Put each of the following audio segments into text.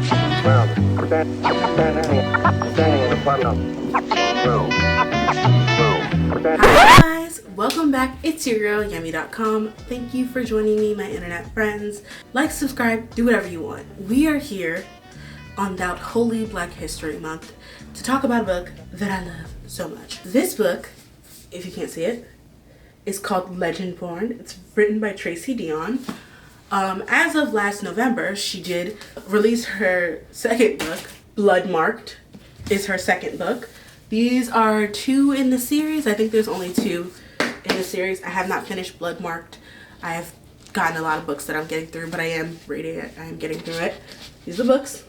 Standing in the bottom. Hi guys, welcome back. It's your girl Yummy.com. Thank you for joining me, my internet friends. Like, subscribe, do whatever you want. We are here on Doubt Holy Black History Month to talk about a book that I love so much. This book, if you can't see it, is called Legendborn. It's written by Tracy Dion. As of last November, she did release her second book. Blood Marked is her second book. These are two in the series. I think there's only two in the series. I have not finished Blood Marked. I have gotten a lot of books that I'm getting through, but I am reading it. I am getting through it. These are the books.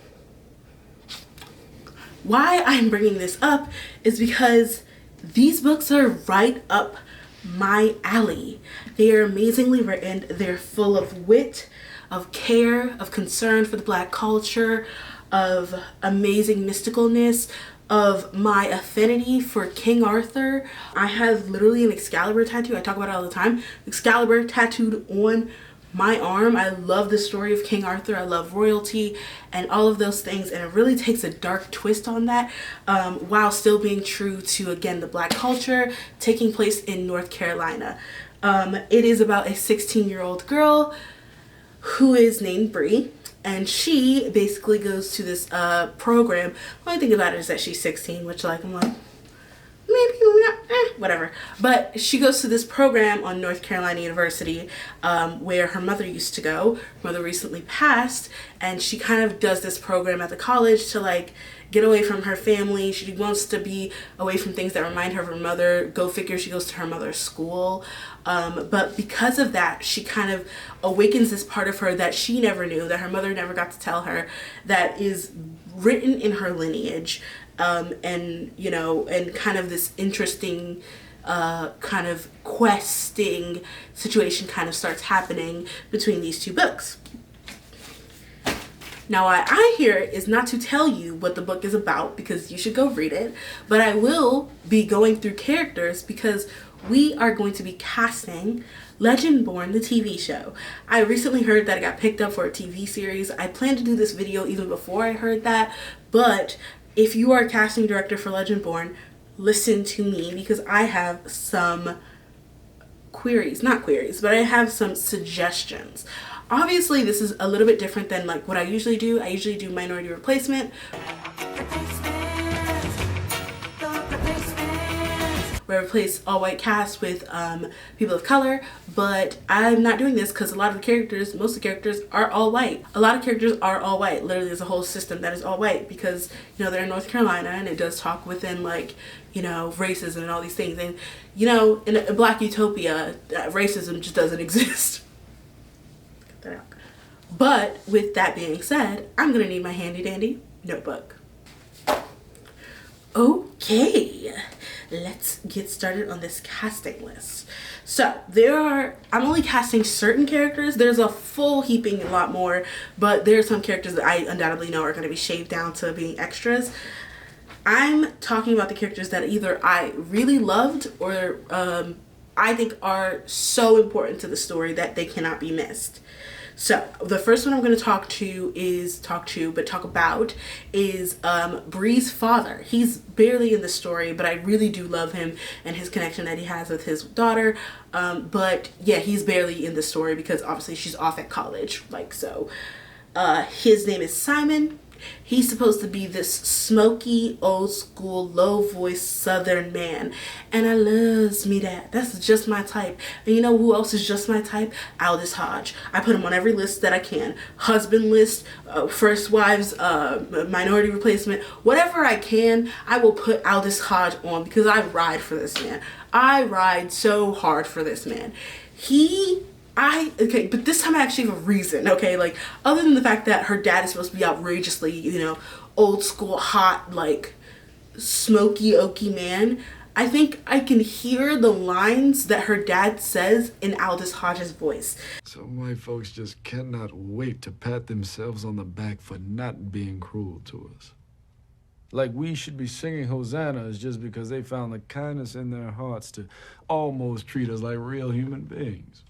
Why I'm bringing this up is because these books are right up my alley. They are amazingly written. They're full of wit, of care, of concern for the Black culture, of amazing mysticalness, of my affinity for King Arthur. I have literally an Excalibur tattoo. I talk about it all the time. Excalibur tattooed on my arm. I love the story of King Arthur. I love royalty and all of those things, and it really takes a dark twist on that while still being true to, again, the Black culture, taking place in North Carolina. It is about a 16-year-old girl who is named Bree, and she basically goes to this program. The only thing about it is that she's 16, which, like, I'm like, maybe not, whatever. But she goes to this program on North Carolina University where her mother used to go. Her mother recently passed, and she kind of does this program at the college to, like, get away from her family. She wants to be away from things that remind her of her mother. Go figure, she goes to her mother's school. But because of that, she kind of awakens this part of her that she never knew, that her mother never got to tell her, that is written in her lineage. And, you know, and kind of this interesting kind of questing situation kind of starts happening between these two books. Now, why I here is not to tell you what the book is about, because you should go read it, but I will be going through characters because we are going to be casting Legendborn, the TV show. I recently heard that it got picked up for a TV series. I planned to do this video even before I heard that, but if you are a casting director for Legendborn, listen to me, because I have some not queries, but I have some suggestions. Obviously, this is a little bit different than like what I usually do. I usually do minority replacement, where I replace all white cast with people of color, but I'm not doing this because a lot of the characters, most of the characters are all white. A lot of characters are all white. Literally, there's a whole system that is all white because, you know, they're in North Carolina, and it does talk within, like, you know, racism and all these things. And, you know, in a Black utopia, racism just doesn't exist. But with that being said, I'm gonna need my handy dandy notebook. Okay, let's get started on this casting list. So I'm only casting certain characters. There's a full heaping lot more, but there are some characters that I undoubtedly know are gonna be shaved down to being extras. I'm talking about the characters that either I really loved or I think are so important to the story that they cannot be missed. So the first one I'm going to talk about is Bree's father. He's barely in the story, but I really do love him and his connection that he has with his daughter. But yeah, he's barely in the story because obviously she's off at college, like so. His name is Simon. He's supposed to be this smoky, old school, low voice Southern man. And I loves me that. That's just my type. And you know who else is just my type? Aldous Hodge. I put him on every list that I can. Husband list, first wives, minority replacement, whatever I can, I will put Aldous Hodge on because I ride for this man. I ride so hard for this man. Okay, but this time I actually have a reason, okay? Like, other than the fact that her dad is supposed to be outrageously, you know, old school, hot, like, smoky, oaky man, I think I can hear the lines that her dad says in Aldous Hodge's voice. Some white folks just cannot wait to pat themselves on the back for not being cruel to us. Like we should be singing hosannas just because they found the kindness in their hearts to almost treat us like real human beings.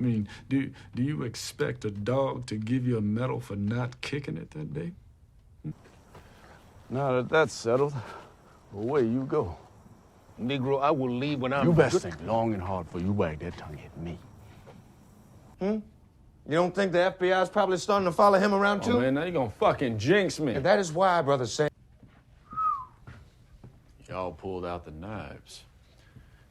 I mean, do you expect a dog to give you a medal for not kicking it that day? Now that that's settled, away you go. Negro, I will leave when I'm You best good. think long and hard before you wag that tongue at me. You don't think the FBI is probably starting to follow him around too? Oh, man, now you gonna fucking jinx me. And that is why, brother, say. Y'all pulled out the knives.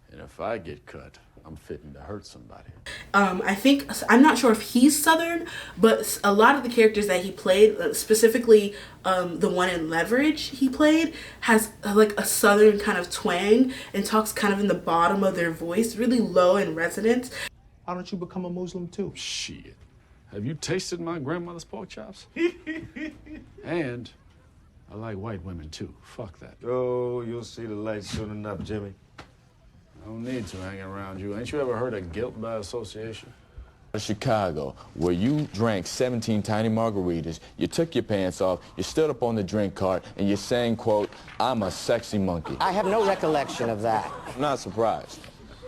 And if I get cut, I'm fitting to hurt somebody. I think, I'm not sure if he's Southern, but a lot of the characters that he played, specifically the one in Leverage he played, has like a Southern kind of twang and talks kind of in the bottom of their voice, really low and resonant. Why don't you become a Muslim too? Shit. Have you tasted my grandmother's pork chops? And I like white women too. Fuck that. Oh, you'll see the light soon enough, Jimmy. I don't need to hang around you. Ain't you ever heard of guilt by association? Chicago, where you drank 17 tiny margaritas, you took your pants off, you stood up on the drink cart, and you sang, quote, "I'm a sexy monkey." I have no recollection of that. I'm not surprised,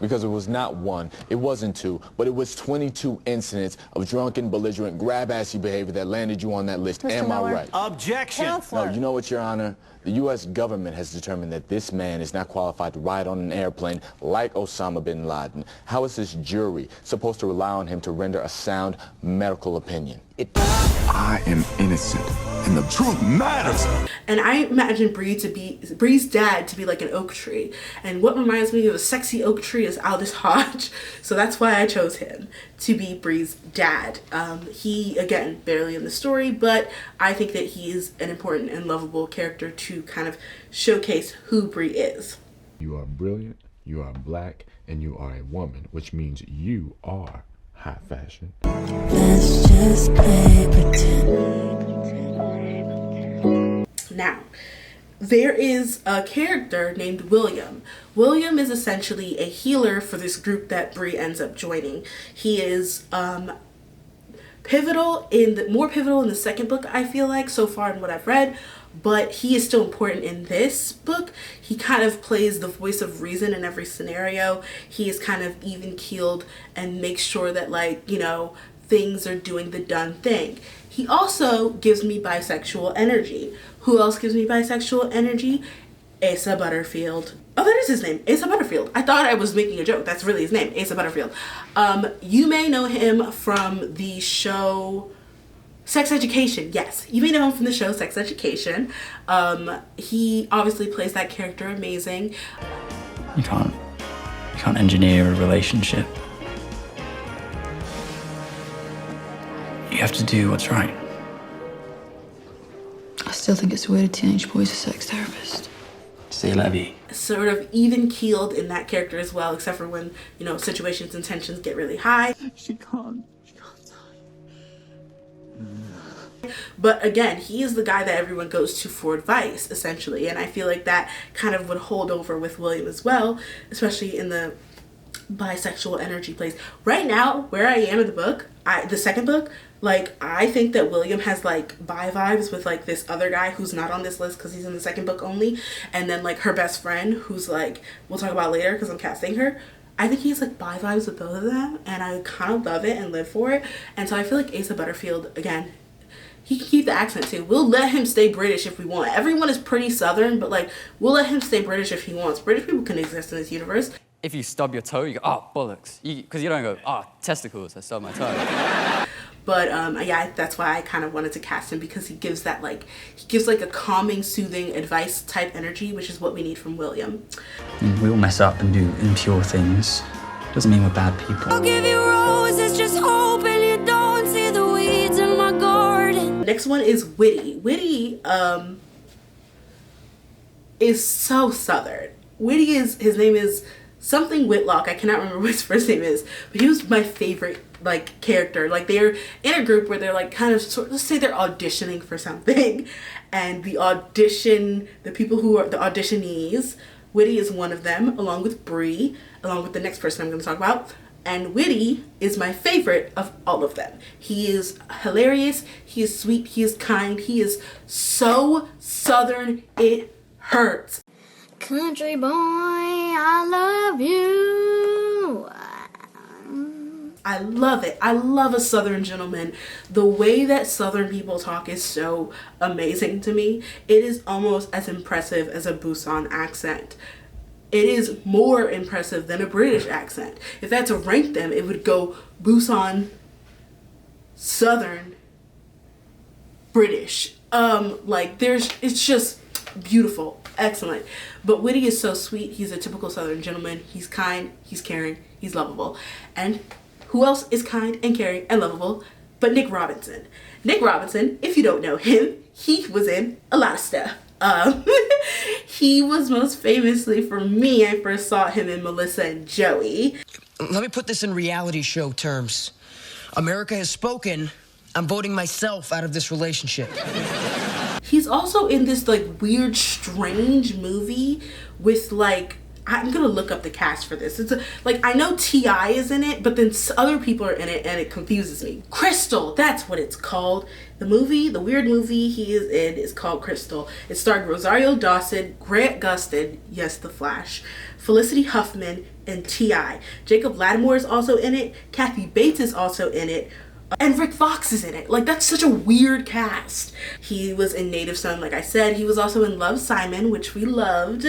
because it was not one, it wasn't two, but it was 22 incidents of drunken, belligerent, grab-assy behavior that landed you on that list. Am I right? Objection. No, you know what, Your Honor? The U.S. government has determined that this man is not qualified to ride on an airplane like Osama bin Laden. How is this jury supposed to rely on him to render a sound medical opinion? I am innocent, and the truth matters. And I imagine Bree's dad to be like an oak tree. And what reminds me of a sexy oak tree is Aldous Hodge. So that's why I chose him to be Bree's dad. He, again, barely in the story, but I think that he is an important and lovable character to kind of showcase who Bree is. You are brilliant, you are black, and you are a woman, which means you are high fashion. Let's just play pretend. Now, there is a character named William. William is essentially a healer for this group that Bree ends up joining. He is more pivotal in the second book, I feel like, so far in what I've read, but he is still important in this book. He kind of plays the voice of reason in every scenario. He is kind of even-keeled and makes sure that, like, you know, things are doing the done thing. He also gives me bisexual energy. Who else gives me bisexual energy? Asa Butterfield. Oh, that is his name, Asa Butterfield. I thought I was making a joke. That's really his name, Asa Butterfield. You may know him from the show Sex Education. Yes, you may know him from the show Sex Education. He obviously plays that character amazing. You can't engineer a relationship. You have to do what's right. I still think it's weird a teenage boy's a sex therapist. C'est la vie. Sort of even-keeled in that character as well, except for when, you know, situations and tensions get really high. She can't. But again, he is the guy that everyone goes to for advice, essentially. And I feel like that kind of would hold over with William as well, especially in the bisexual energy place. Right now, where I am in the book, the second book, like, I think that William has, like, bi vibes with, like, this other guy who's not on this list because he's in the second book only. And then, like, her best friend, who's, like, we'll talk about later because I'm casting her. I think he has, like, bi vibes with both of them. And I kind of love it and live for it. And so I feel like Asa Butterfield, again, he can keep the accent too. We'll let him stay British if we want. Everyone is pretty Southern, but, like, we'll let him stay British if he wants. British people can exist in this universe. If you stub your toe, you go, oh, bollocks. Because you don't go, oh, testicles, I stubbed my toe. But yeah, that's why I kind of wanted to cast him, because he gives that, like, a calming, soothing advice type energy, which is what we need from William. We all mess up and do impure things. Doesn't mean we're bad people. I'll give you roses, just hoping you don't see the weeds in my garden. Next one is Witty. Witty is so Southern. Witty his name is something Whitlock. I cannot remember what his first name is, but he was my favorite, like, character. Like, they're in a group where they're, like, kind of, let's say they're auditioning for something, and the people who are the auditionees, Witty is one of them, along with Bree, along with the next person I'm going to talk about. And Witty is my favorite of all of them. He is hilarious, he is sweet, he is kind, he is so Southern, it hurts. Country boy, I love you. I love it. I love a Southern gentleman. The way that Southern people talk is so amazing to me. It is almost as impressive as a Busan accent. It is more impressive than a British accent. If I had to rank them, it would go Busan, Southern, British. It's just beautiful, excellent. But Witty is so sweet. He's a typical Southern gentleman. He's kind, he's caring, he's lovable. And who else is kind and caring and lovable but Nick Robinson? Nick Robinson, if you don't know him, he was in a lot of stuff. He was most famously, for me, I first saw him in Melissa and Joey. Let me put this in reality show terms. America has spoken. I'm voting myself out of this relationship. He's also in this like weird, strange movie with like, I'm gonna look up the cast for this. It's I know T.I. is in it, but then other people are in it and it confuses me. Crystal, that's what it's called. The weird movie he is in is called Crystal. It starred Rosario Dawson, Grant Gustin, yes, The Flash, Felicity Huffman, and T.I. Jacob Lattimore is also in it. Kathy Bates is also in it. And Rick Fox is in it. Like, that's such a weird cast. He was in Native Son, like I said. He was also in Love, Simon, which we loved.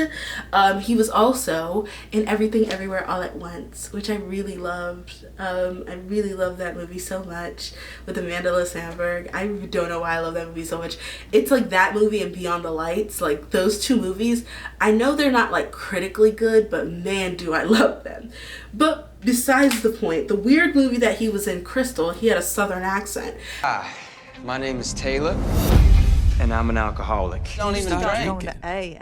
He was also in Everything Everywhere All at Once, which I really loved. I really love that movie so much with Amanda Sandberg. I don't know why I love that movie so much. It's like that movie and Beyond the Lights. Like, those two movies, I know they're not like critically good, but man, do I love them. But besides the point, the weird movie that he was in, Crystal, he had a Southern accent. Hi, my name is Taylor, and I'm an alcoholic. Don't even drink.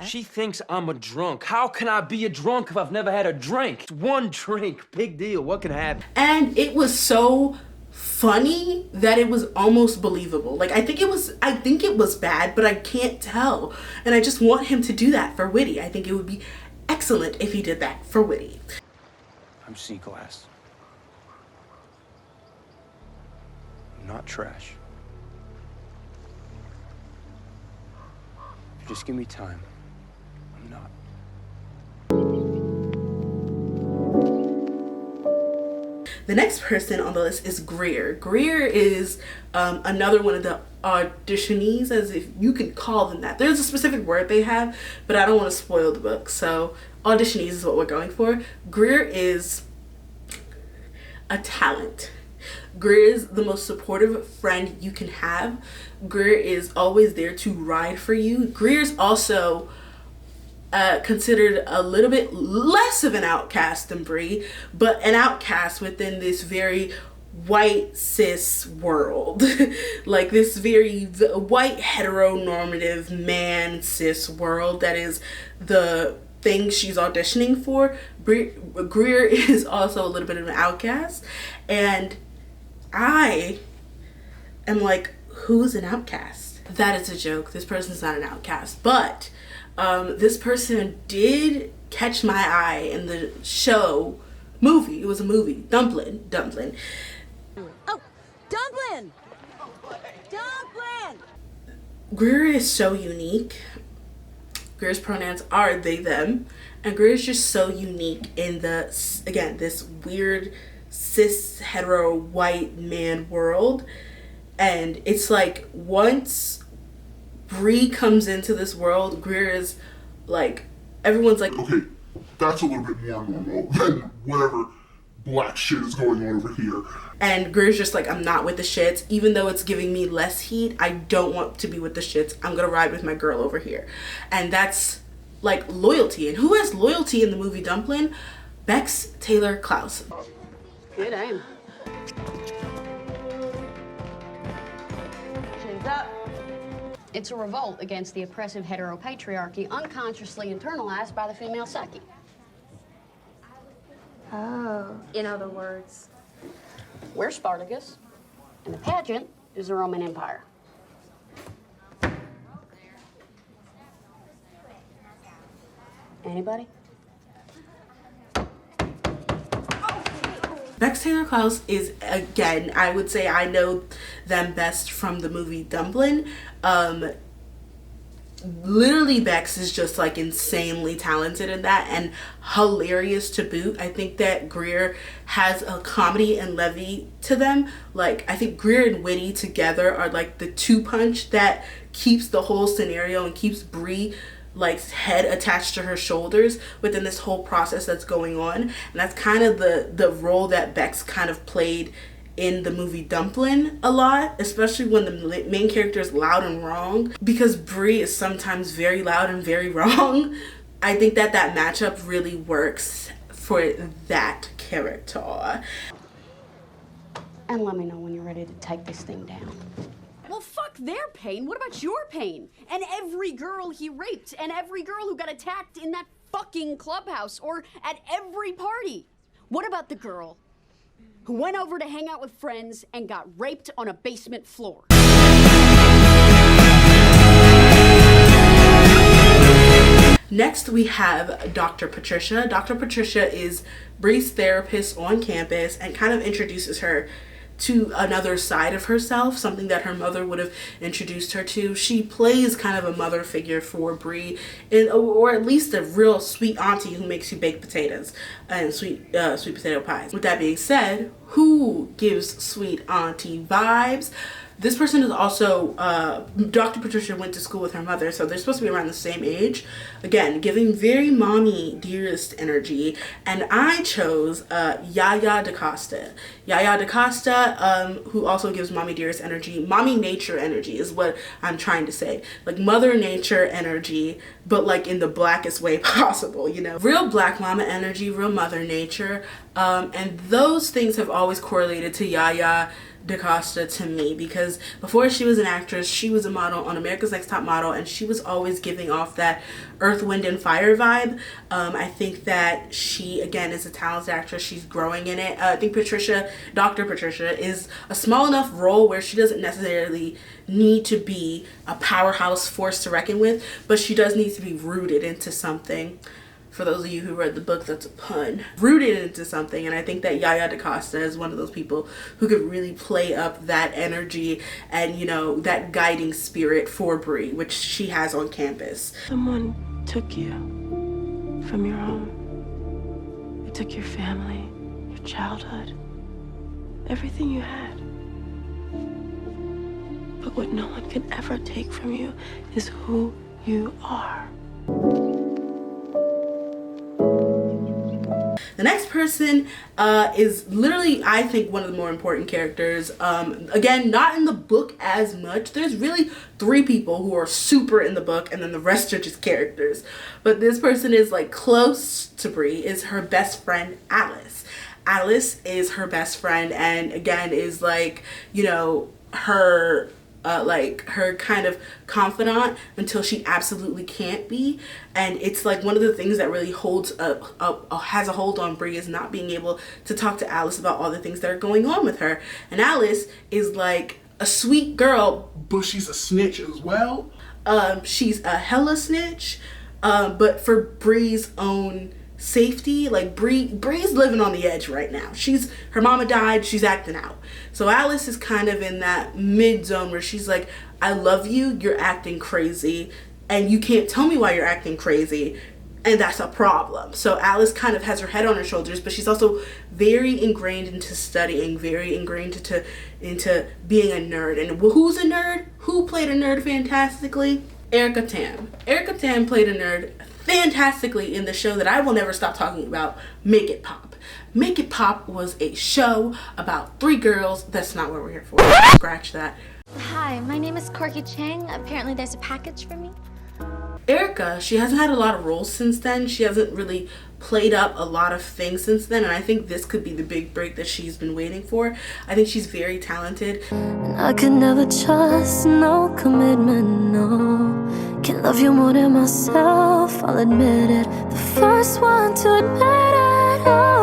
She thinks I'm a drunk. How can I be a drunk if I've never had a drink? It's one drink, big deal, what can happen? And it was so funny that it was almost believable. Like, I think it was bad, but I can't tell. And I just want him to do that for Witty. I think it would be excellent if he did that for Witty. I'm C-class. I'm not trash. Just give me time. I'm not. The next person on the list is Greer. Greer is another one of the auditionees, as if you could call them that. There's a specific word they have, but I don't want to spoil the book, so auditionees is what we're going for. Greer is a talent. Greer is the most supportive friend you can have. Greer is always there to ride for you. Greer's also considered a little bit less of an outcast than Bree, but an outcast within this very white cis world. Like this very white heteronormative man cis world that is the thing she's auditioning for. Greer is also a little bit of an outcast, and I am like, who's an outcast? That is a joke. This person's not an outcast, but this person did catch my eye in the show movie. It was a movie, Dumpling. Oh, Dumpling! Dumpling! Greer is so unique. Greer's pronouns are they, them. And Greer is just so unique in the, again, this weird cis hetero white man world. And it's like once Bree comes into this world, Greer is like, everyone's like, okay, that's a little bit more normal than whatever black shit is going on over here. And Greer's just like, I'm not with the shits. Even though it's giving me less heat, I don't want to be with the shits. I'm gonna ride with my girl over here. And that's like loyalty. And who has loyalty in the movie Dumpling? Bex Taylor Klaus. Good aim. Chins up. It's a revolt against the oppressive heteropatriarchy unconsciously internalized by the female psyche. Oh. In other words? We're Spartacus, and the pageant is the Roman Empire. Anybody? Bex Taylor Klaus is, again, I would say I know them best from the movie Dumpling. literally Bex is just like insanely talented in that and hilarious to boot. I think that Greer has a comedy and levity to them. Like, I think Greer and Witty together are like the two punch that keeps the whole scenario and keeps Bree like head attached to her shoulders within this whole process that's going on. And that's kind of the role that Bex kind of played in the movie Dumplin' a lot, especially when the main character is loud and wrong, because Bree is sometimes very loud and very wrong. I think that that matchup really works for that character. And let me know when you're ready to take this thing down. Well, fuck their pain. What about your pain? And every girl he raped, and every girl who got attacked in that fucking clubhouse or at every party. What about the girl who went over to hang out with friends and got raped on a basement floor? Next, we have Dr. Patricia. Dr. Patricia is Bree's therapist on campus and kind of introduces her to another side of herself, something that her mother would have introduced her to. She plays kind of a mother figure for Bree, or at least a real sweet auntie who makes you baked potatoes and sweet potato pies. With that being said, who gives sweet auntie vibes? This person is also, Dr. Patricia went to school with her mother, so they're supposed to be around the same age. Again, giving very mommy dearest energy. And I chose Yaya DaCosta. Yaya DaCosta, who also gives mommy dearest energy. Mommy nature energy is what I'm trying to say. Like mother nature energy, but like in the blackest way possible, you know? Real black mama energy, real mother nature. And those things have always correlated to Yaya DaCosta to me, because before she was an actress, she was a model on America's Next Top Model, and she was always giving off that Earth, Wind, and Fire vibe. I think that she, again, is a talented actress. She's growing in it. I think Dr. Patricia is a small enough role where she doesn't necessarily need to be a powerhouse force to reckon with, but she does need to be rooted into something. For those of you who read the book, that's a pun. Rooted into something, and I think that Yaya DaCosta is one of those people who could really play up that energy and, you know, that guiding spirit for Bree, which she has on campus. Someone took you from your home. They took your family, your childhood, everything you had. But what no one can ever take from you is who you are. The next person is literally, I think, one of the more important characters. Again, not in the book as much. There's really 3 people who are super in the book, and then the rest are just characters. But this person is like close to Bree, is her best friend, Alice. Alice is her best friend, and again is like, you know, her kind of confidant until she absolutely can't be. And it's like one of the things that really has a hold on Bree is not being able to talk to Alice about all the things that are going on with her. And Alice is like a sweet girl, but she's a snitch as well. She's a hella snitch, but for Bree's own safety. Like Bree's living on the edge right now. Her mama died, she's acting out. So Alice is kind of in that mid zone where she's like, I love you, you're acting crazy, and you can't tell me why you're acting crazy, and that's a problem. So Alice kind of has her head on her shoulders, but she's also very ingrained into studying, very ingrained into being a nerd. And who's a nerd? Who played a nerd fantastically? Erica Tam. Erica Tam played a nerd fantastically in the show that I will never stop talking about, Make It Pop. Make It Pop was a show about 3 girls. That's not what we're here for. Scratch that. Hi, my name is Corky Chang. Apparently there's a package for me. Erica, she hasn't had a lot of roles since then. She hasn't really played up a lot of things since then, and I think this could be the big break that she's been waiting for. I think she's very talented. And I could never trust, no commitment, no. Can't love you more than myself, I'll admit it. The first one to admit it, oh.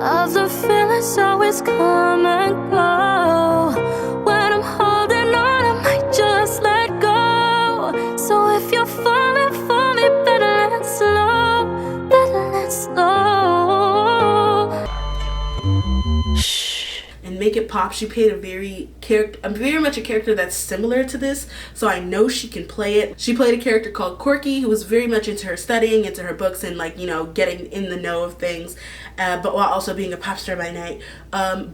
Of the feelings always come and go. When I'm holding on, I might just let go. So if you're falling for me, better let slow, better let slow. And Make It Pop Pop, she played very much a character that's similar to this, so I know she can play it. She played a character called Corky, who was very much into her studying, into her books, and like, you know, getting in the know of things, but while also being a pop star by night.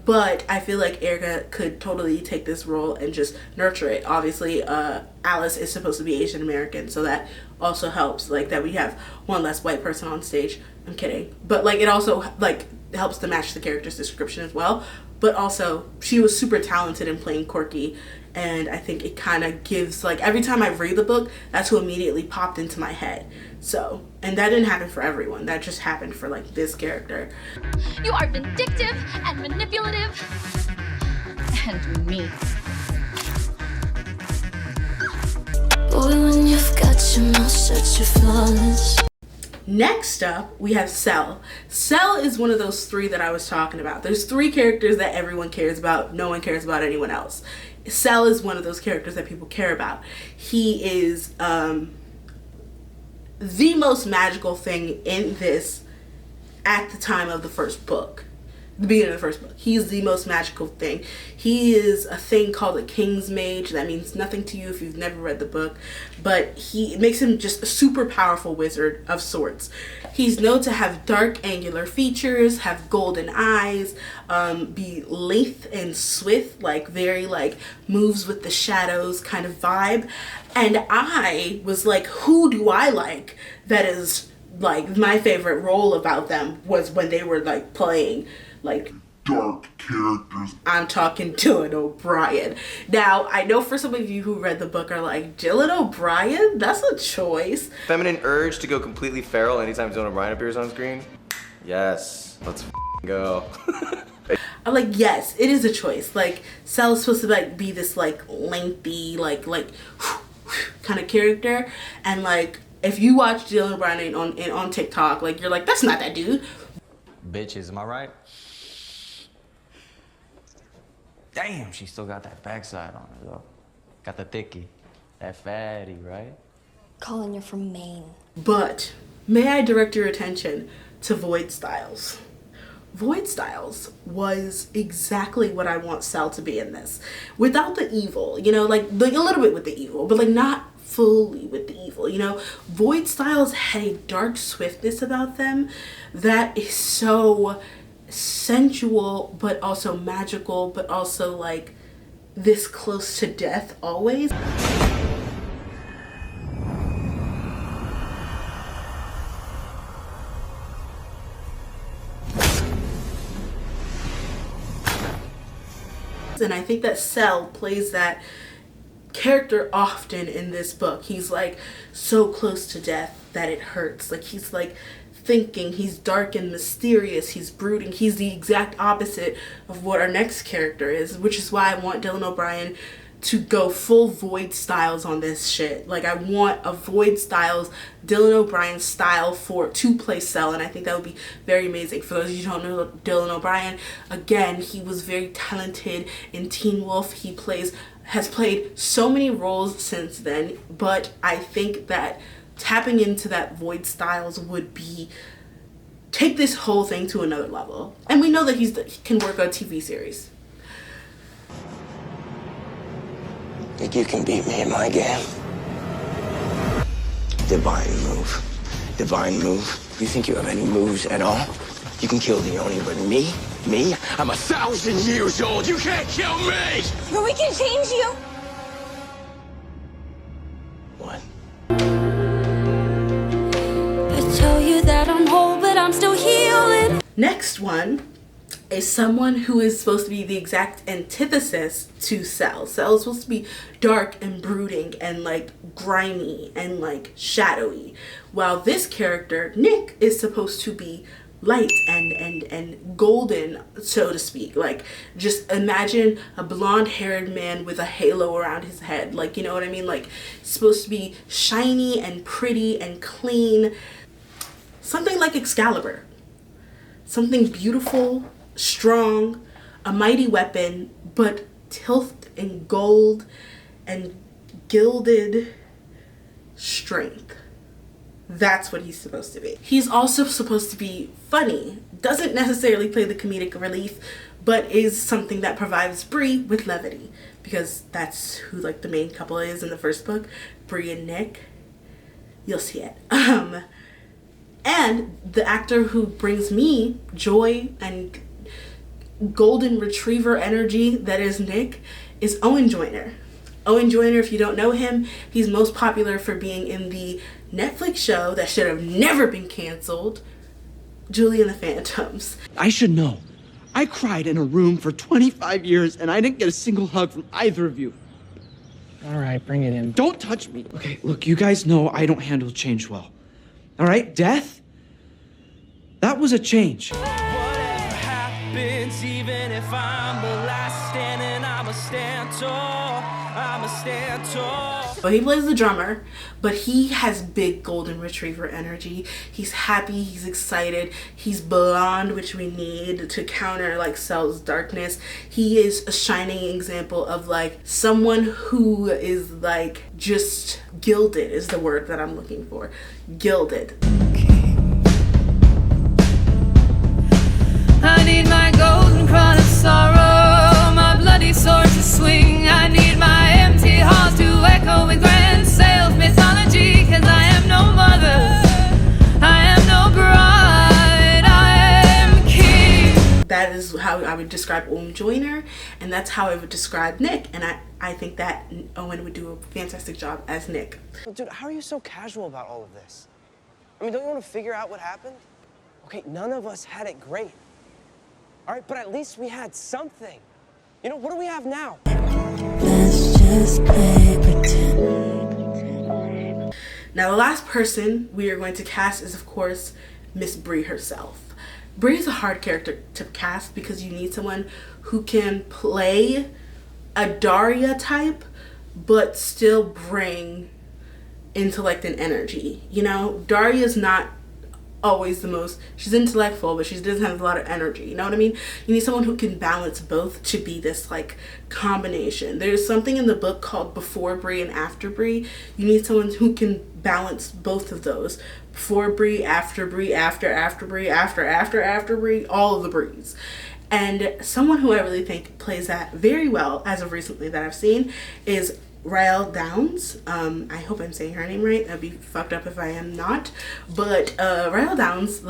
But I feel like Erica could totally take this role and just nurture it. Obviously, Alice is supposed to be Asian American, so that also helps, like that we have one less white person on stage. I'm kidding, but like it also like helps to match the character's description as well. But also she was super talented in playing Corky, and I think it kind of gives, like, every time I read the book, that's who immediately popped into my head. So, and that didn't happen for everyone, that just happened for like this character. You are vindictive and manipulative and mean. Boy, when you've got your mouth shut, you're flawless. Next up, we have Cell. Cell is one of those three that I was talking about. There's three characters that everyone cares about. No one cares about anyone else. Cell is one of those characters that people care about. He is the most magical thing in this at the time of the first book. The beginning of the first book. He's the most magical thing. He is a thing called a King's Mage. That means nothing to you if you've never read the book, but it makes him just a super powerful wizard of sorts. He's known to have dark angular features, have golden eyes, be lithe and swift, like very like moves with the shadows kind of vibe. And I was like, who do I like? That is like my favorite role about them was when they were like playing like dark characters. I'm talking Dylan O'Brien. Now, I know for some of you who read the book are like, Dylan O'Brien? That's a choice. Feminine urge to go completely feral anytime Dylan O'Brien appears on screen? Yes, let's go. I'm like, yes, it is a choice. Like, Cell is supposed to like be this like lengthy, like kind of character, and like if you watch Dylan O'Brien on TikTok, like you're like, that's not that dude. Bitches, am I right? Damn, she still got that backside on her though. Got the thickie, that fatty, right? Colin, you're from Maine. But may I direct your attention to Void Styles. Void Styles was exactly what I want Cell to be in this. Without the evil, you know, like a little bit with the evil, but like not fully with the evil, you know. Void Styles had a dark swiftness about them that is so sensual, but also magical, but also like this close to death always. And I think that Cell plays that character often in this book. He's like so close to death that it hurts. Like he's like thinking, he's dark and mysterious, he's brooding. He's the exact opposite of what our next character is, which is why I want Dylan O'Brien to go full Void Styles on this shit. Like I want a Void Styles, Dylan O'Brien style to play Cell, and I think that would be very amazing. For those of you who don't know Dylan O'Brien, again, he was very talented in Teen Wolf. He has played so many roles since then, but I think that tapping into that Void Styles would be take this whole thing to another level. And we know that he can work on TV series. Think you can beat me in my game? Divine move. Divine move. You think you have any moves at all? You can kill Leone, but me? I'm 1,000 years old. You can't kill me! But we can change you. What? I tell you that I'm whole, but I'm still healing. Next one is someone who is supposed to be the exact antithesis to Cell. Cell is supposed to be dark and brooding and like grimy and like shadowy, while this character, Nick, is supposed to be light and golden, so to speak. Like just imagine a blonde-haired man with a halo around his head, like, you know what I mean? Like it's supposed to be shiny and pretty and clean, something like Excalibur, something beautiful, strong, a mighty weapon, but tilted in gold and gilded strength. That's what he's supposed to be. He's also supposed to be funny. Doesn't necessarily play the comedic relief, but is something that provides Bree with levity, because that's who like the main couple is in the first book, Bree and Nick. You'll see it. And the actor who brings me joy and golden retriever energy that is Nick is Owen Joyner. Owen Joyner, if you don't know him, he's most popular for being in the Netflix show that should have never been canceled, Julie and the Phantoms. I should know. I cried in a room for 25 years and I didn't get a single hug from either of you. All right, bring it in. Don't touch me. Okay, look, you guys know I don't handle change well. All right, death? That was a change. Whatever happens, even if I'm the last standing, I'ma stand tall. I'ma stand tall. Well, he plays the drummer, but he has big golden retriever energy. He's happy, he's excited, he's blonde, which we need to counter like Cell's darkness. He is a shining example of like someone who is like just gilded is the word that I'm looking for. Gilded. I need my golden crown of sorrow, my bloody sword to swing. I need my empty halls to echo with grand sales mythology, cause I am no mother, I am no bride, I am king. That is how I would describe Owen Joyner, and that's how I would describe Nick, and I think that Owen would do a fantastic job as Nick. Dude, how are you so casual about all of this? I mean, don't you want to figure out what happened? Okay, none of us had it great. All right, but at least we had something. You know, what do we have now? Let's just play pretend. Now, the last person we are going to cast is, of course, Miss Bree herself. Bree is a hard character to cast because you need someone who can play a Daria type, but still bring intellect and energy. You know, Daria's not always the most, she's intellectual, but she doesn't have a lot of energy, you know what I mean? You need someone who can balance both to be this like combination. There's something in the book called Before Bree and After Bree. You need someone who can balance both of those. Before Bree, after Bree, after Bree, after Bree, all of the Brees. And someone who I really think plays that very well as of recently that I've seen is Raelle Downs. I hope I'm saying her name right. That'd be fucked up if I am not. But Raelle Downs,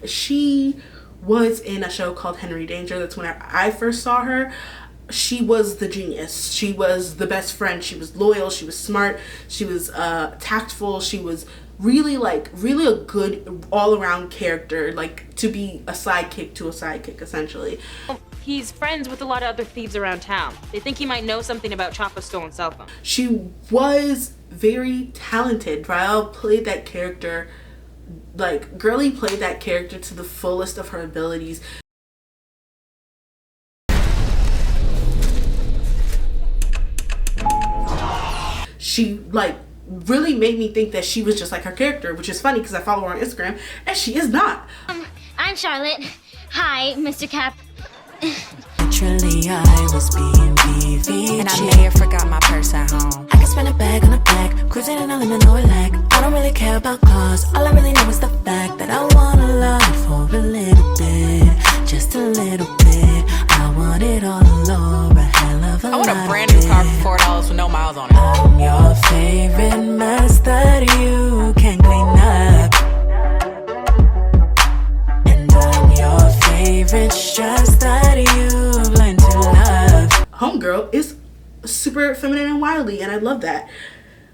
she was in a show called Henry Danger. That's when I first saw her. She was the genius. She was the best friend. She was loyal. She was smart. She was tactful. She was really a good all-around character, like to be a sidekick to a sidekick, essentially. He's friends with a lot of other thieves around town. They think he might know something about Chopper's stolen cell phone. She was very talented. Raelle played that character, like, Girlie played that character to the fullest of her abilities. She, like, really made me think that she was just like her character, which is funny because I follow her on Instagram, and she is not. I'm Charlotte. Hi, Mr. Cap. Literally, I was being BVG. And I may have forgot my purse at home. I can spend a bag on a back, cruising in a limit, no lack. I don't really care about cars. All I really know is the fact that I want a lot for a little bit, just a little bit. I want it all over, a hell of a lot. I want a brand new car for $4 with no miles on it. I'm your favorite mess that you can clean up. And I'm your favorite stress that you've learned to love. Homegirl is super feminine and wily, and I love that.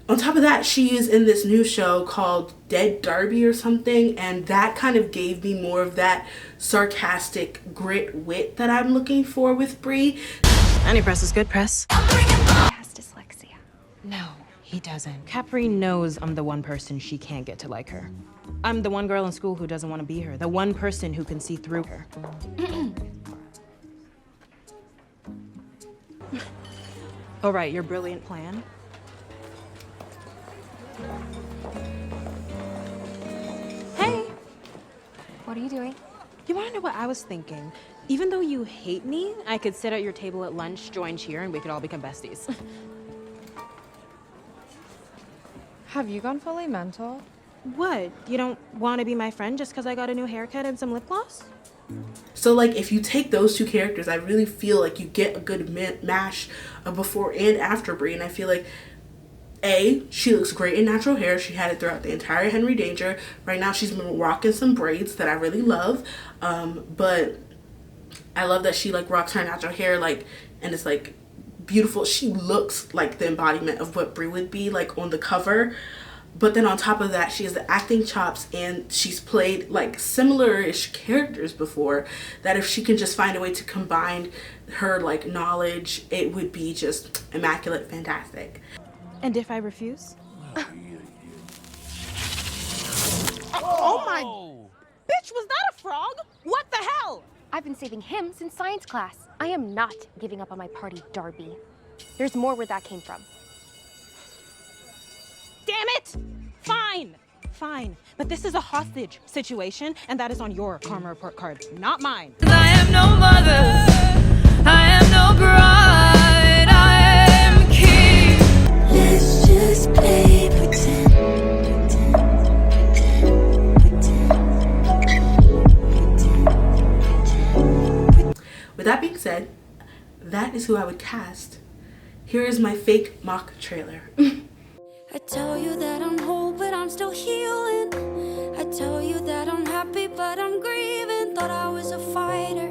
On top of that, she is in this new show called Dead Darby or something, and that kind of gave me more of that sarcastic grit wit that I'm looking for with Bree. Any press is good press. He has dyslexia. No, he doesn't. Capri knows I'm the one person she can't get to like her. I'm the one girl in school who doesn't want to be her. The one person who can see through her. All right, your brilliant plan. Hey! What are you doing? You want to know what I was thinking? Even though you hate me, I could sit at your table at lunch, join cheer, and we could all become besties. Have you gone fully mental? What? You don't want to be my friend just because I got a new haircut and some lip gloss? So like if you take those two characters, I really feel like you get a good mash of before and after Bree. And I feel like she looks great in natural hair. She had it throughout the entire Henry Danger. Right now she's been rocking some braids that I really love, but I love that she like rocks her natural hair, like, and it's like beautiful. She looks like the embodiment of what Bree would be like on the cover. But then on top of that, she has the acting chops, and she's played like similar-ish characters before, that if she can just find a way to combine her like knowledge, it would be just immaculate, fantastic. And if I refuse? Oh my... Bitch, was that a frog? What the hell? I've been saving him since science class. I am not giving up on my party, Darby. There's more where that came from. Damn it! Fine. But this is a hostage situation, and that is on your karma report card, not mine. I am no mother, I am no bride, I am king. Let's just play pretend. With that being said, that is who I would cast. Here is my fake mock trailer. I tell you that I'm whole, but I'm still healing. I tell you that I'm happy, but I'm grieving. Thought I was a fighter.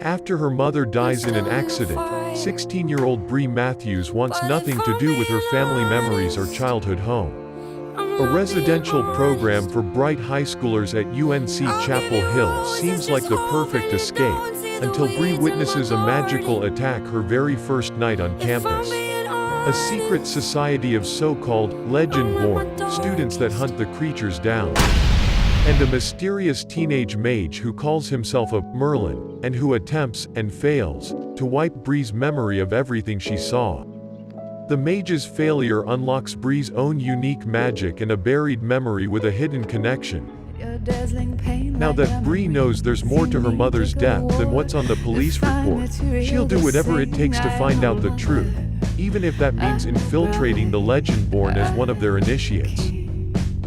After her mother dies in an accident, 16-year-old Bree Matthews wants nothing to do with her family memories or childhood home. A residential program for bright high schoolers at UNC Chapel Hill seems like the perfect escape, until Bree witnesses a magical attack her very first night on campus. A secret society of so-called Legendborn, students that hunt the creatures down. And a mysterious teenage mage who calls himself a Merlin, and who attempts, and fails, to wipe Bree's memory of everything she saw. The mage's failure unlocks Bree's own unique magic and a buried memory with a hidden connection. Now that Bree knows there's more to her mother's death than what's on the police report, she'll do whatever it takes to find out the truth, even if that means infiltrating the Legendborn as one of their initiates.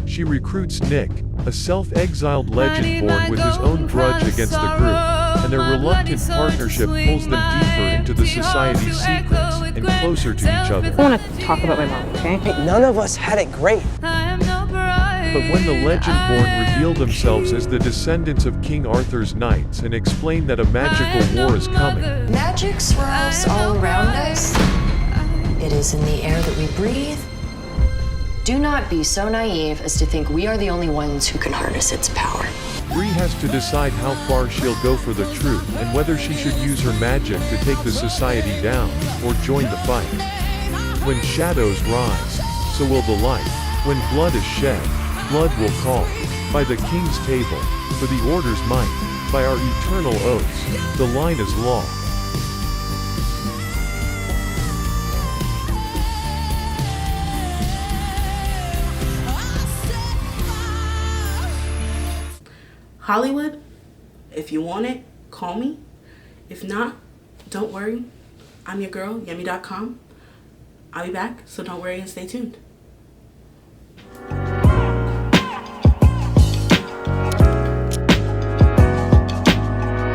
She recruits Nick, a self-exiled Legendborn with his own grudge against the group, and their reluctant partnership pulls them deeper into the society's secrets and closer to each other. I want to talk about my mom, okay? Hey, none of us had it great. But when the Legendborn reveal themselves as the descendants of King Arthur's knights and explain that a magical war is coming, magic swirls all around us. It is in the air that we breathe. Do not be so naive as to think we are the only ones who can harness its power. Bree has to decide how far she'll go for the truth and whether she should use her magic to take the society down or join the fight. When shadows rise, so will the light. When blood is shed, blood will call. By the king's table, for the order's might, by our eternal oaths, the line is law. Hollywood, if you want it, call me. If not, don't worry. I'm your girl, yummy.com. I'll be back, so don't worry and stay tuned.